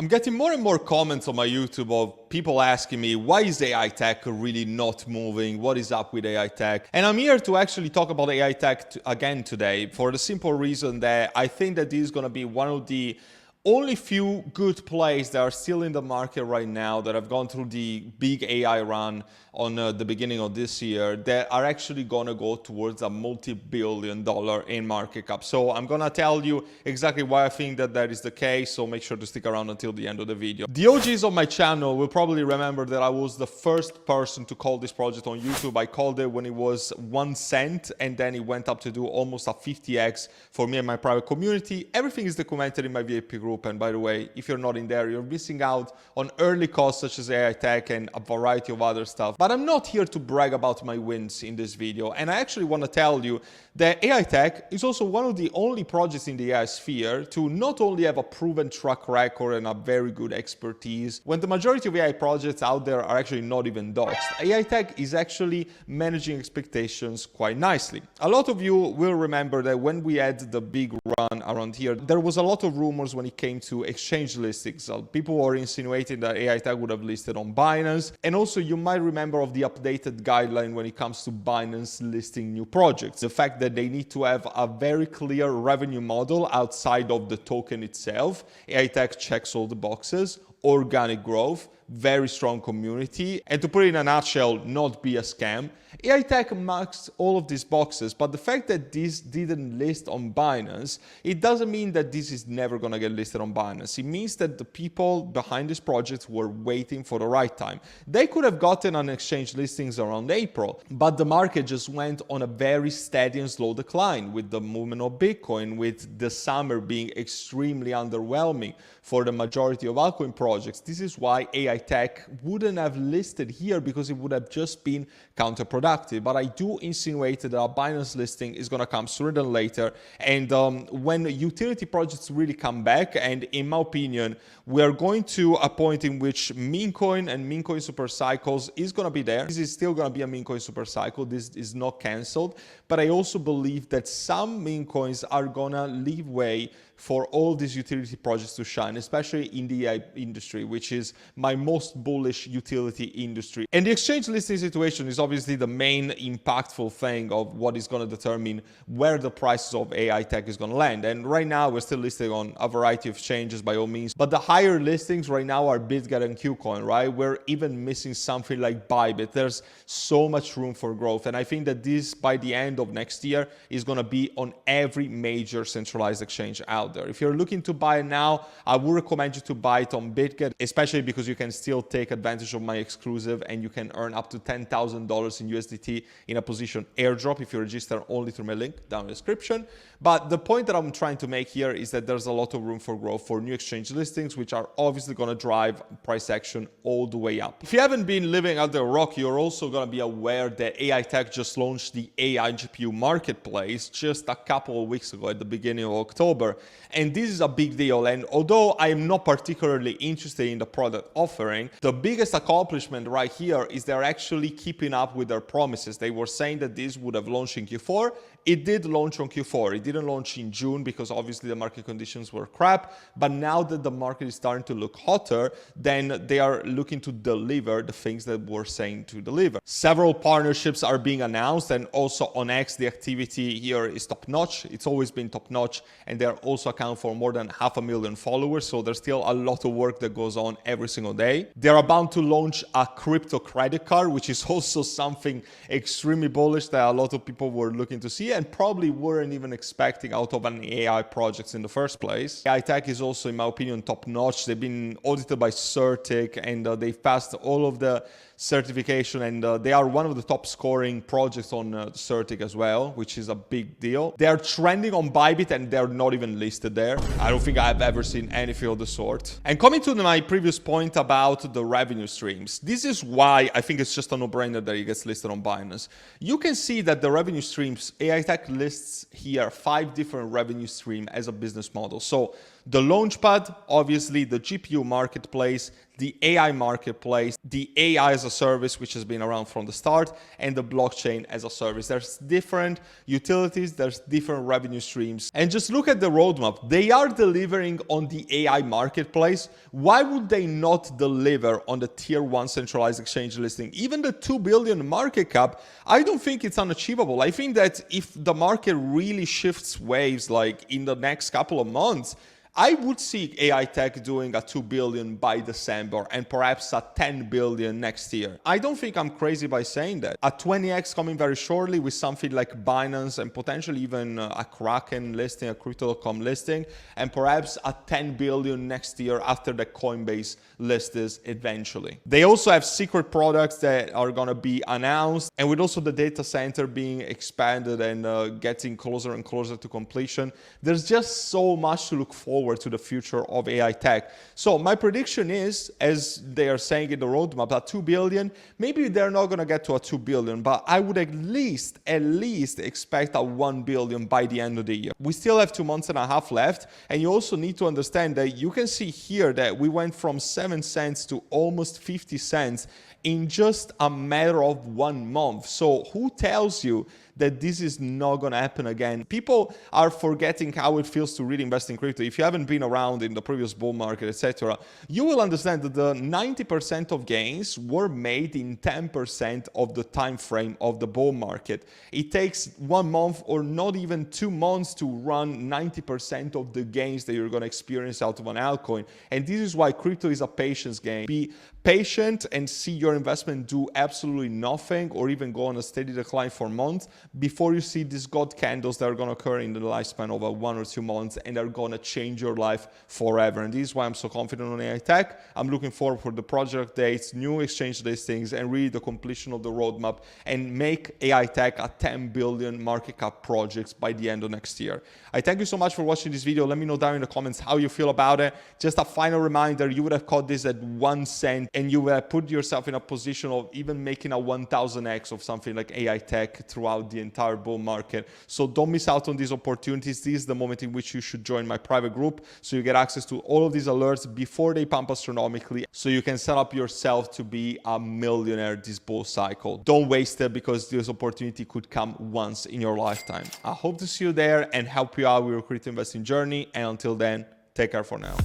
I'm getting more and more comments on my YouTube of people asking me, why is AI tech really not moving? What is up with AI tech? And I'm here to actually talk about AI tech again today for the simple reason that I think that this is going to be one of the only few good plays that are still in the market right now that have gone through the big AI run on the beginning of this year that are actually going to go towards a multi-billion-dollar in market cap. So I'm going to tell you exactly why I think that that is the case, so make sure to stick around until the end of the video. The OGs of my channel will probably remember that I was the first person to call this project on YouTube. I called it when it was 1 cent, and then it went up to do almost a 50x for me and my private community. Everything is documented in my VIP group, and by the way, if you're not in there, you're missing out on early costs such as AI tech and a variety of other stuff. But I'm not here to brag about my wins in this video, and I actually want to tell you that AI tech is also one of the only projects in the AI sphere to not only have a proven track record and a very good expertise, when the majority of AI projects out there are actually not even doxed. AI tech is actually managing expectations quite nicely. A lot of you will remember that when we had the big run around here, there was a lot of rumors when it came to exchange listings. People were insinuating that AI tech would have listed on Binance, and also you might remember of the updated guideline when it comes to Binance listing new projects. The fact that they need to have a very clear revenue model outside of the token itself. AI tech checks all the boxes. Organic growth, very strong community, and to put it in a nutshell, not be a scam. AI tech marks all of these boxes, but the fact that this didn't list on Binance, it doesn't mean that this is never going to get listed on Binance. It means that the people behind this project were waiting for the right time. They could have gotten on exchange listings around April, but the market just went on a very steady and slow decline with the movement of Bitcoin, with the summer being extremely underwhelming for the majority of altcoin projects. This is why AI tech wouldn't have listed here, because it would have just been counterproductive. But I do insinuate that a Binance listing is going to come sooner than later. And when utility projects really come back, and in my opinion, we are going to a point in which meme coin and meme coin super cycles is going to be there. This is still going to be a meme coin super cycle. This is not canceled. But I also believe that some meme coins are going to leave way for all these utility projects to shine, especially in the AI industry, which is my most bullish utility industry. And the exchange listing situation is obviously the main impactful thing of what is going to determine where the prices of AI tech is going to land. And right now, we're still listed on a variety of exchanges by all means, but the higher listings right now are BitGet and KuCoin, right? We're even missing something like Bybit. There's so much room for growth. And I think that this, by the end of next year, is going to be on every major centralized exchange out there. If you're looking to buy it now, I would recommend you to buy it on BitGet, especially because you can still take advantage of my exclusive and you can earn up to $10,000 in USDT in a position airdrop if you register only through my link down in the description. But the point that I'm trying to make here is that there's a lot of room for growth for new exchange listings, which are obviously going to drive price action all the way up. If you haven't been living under a rock, you're also going to be aware that AI tech just launched the AI GPU marketplace just a couple of weeks ago at the beginning of October. And this is a big deal. And although I am not particularly interested in the product offering, the biggest accomplishment right here is they're actually keeping up with their promises. They were saying that this would have launched in Q4. It did launch on Q4. It didn't launch in June because obviously the market conditions were crap. But now that the market is starting to look hotter, then they are looking to deliver the things that we're saying to deliver. Several partnerships are being announced, and also on X, the activity here is top notch. It's always been top notch, and they're also account for more than 500,000 followers. So there's still a lot of work that goes on every single day. They're about to launch a crypto credit card, which is also something extremely bullish that a lot of people were looking to see and probably weren't even expecting out of an AI project in the first place. AI tech is also, in my opinion, top notch. They've been audited by Certic, and they've passed all of the certification, and they are one of the top scoring projects on Certic as well, which is a big deal. They are trending on Bybit, and they're not even listed there. I don't think I've ever seen anything of the sort. And coming to my previous point about the revenue streams, this is why I think it's just a no-brainer that it gets listed on Binance. You can see that the revenue streams, AI tech lists here 5 different revenue streams as a business model. So The Launchpad, obviously the GPU marketplace, the AI marketplace, the AI as a service, which has been around from the start, and the blockchain as a service. There's different utilities, there's different revenue streams. And just look at the roadmap. They are delivering on the AI marketplace. Why would they not deliver on the tier 1 centralized exchange listing? Even the 2 billion market cap, I don't think it's unachievable. I think that if the market really shifts waves like in the next couple of months, I would see Aitech doing a 2 billion by December and perhaps a 10 billion next year. I don't think I'm crazy by saying that. A 20x coming very shortly with something like Binance and potentially even a Kraken listing, a Crypto.com listing, and perhaps a 10 billion next year after the Coinbase list is eventually. They also have secret products that are going to be announced, and with also the data center being expanded and getting closer and closer to completion, there's just so much to look forward to the future of AI tech. So my prediction is, as they are saying in the roadmap, at 2 billion, maybe they're not going to get to a 2 billion, but I would at least expect a 1 billion by the end of the year. We still have 2.5 months left, and you also need to understand that you can see here that we went from 7 cents to almost 50 cents in just a matter of 1 month. So who tells you that this is not going to happen again? People are forgetting how it feels to really invest in crypto. If you haven't been around in the previous bull market, etc., you will understand that the 90% of gains were made in 10% of the time frame of the bull market. It takes 1 month or not even 2 months to run 90% of the gains that you're going to experience out of an altcoin. And this is why crypto is a patience game. Be patient and see your investment do absolutely nothing or even go on a steady decline for months before you see these god candles that are going to occur in the lifespan of 1 or 2 months and are going to change your life forever. And this is why I'm so confident on Aitech. I'm looking forward for the project dates, new exchange listings, and really the completion of the roadmap and make Aitech a 10 billion market cap project by the end of next year. I thank you so much for watching this video. Let me know down in the comments how you feel about it. Just a final reminder, you would have caught this at 1 cent and you would have put yourself in a position of even making a 1000x of something like Aitech throughout the entire bull market. So don't miss out on these opportunities. This is the moment in which you should join my private group so you get access to all of these alerts before they pump astronomically, so you can set up yourself to be a millionaire this bull cycle. Don't waste it, because this opportunity could come once in your lifetime. I hope to see you there and help you out with your crypto investing journey. And until then, take care for now.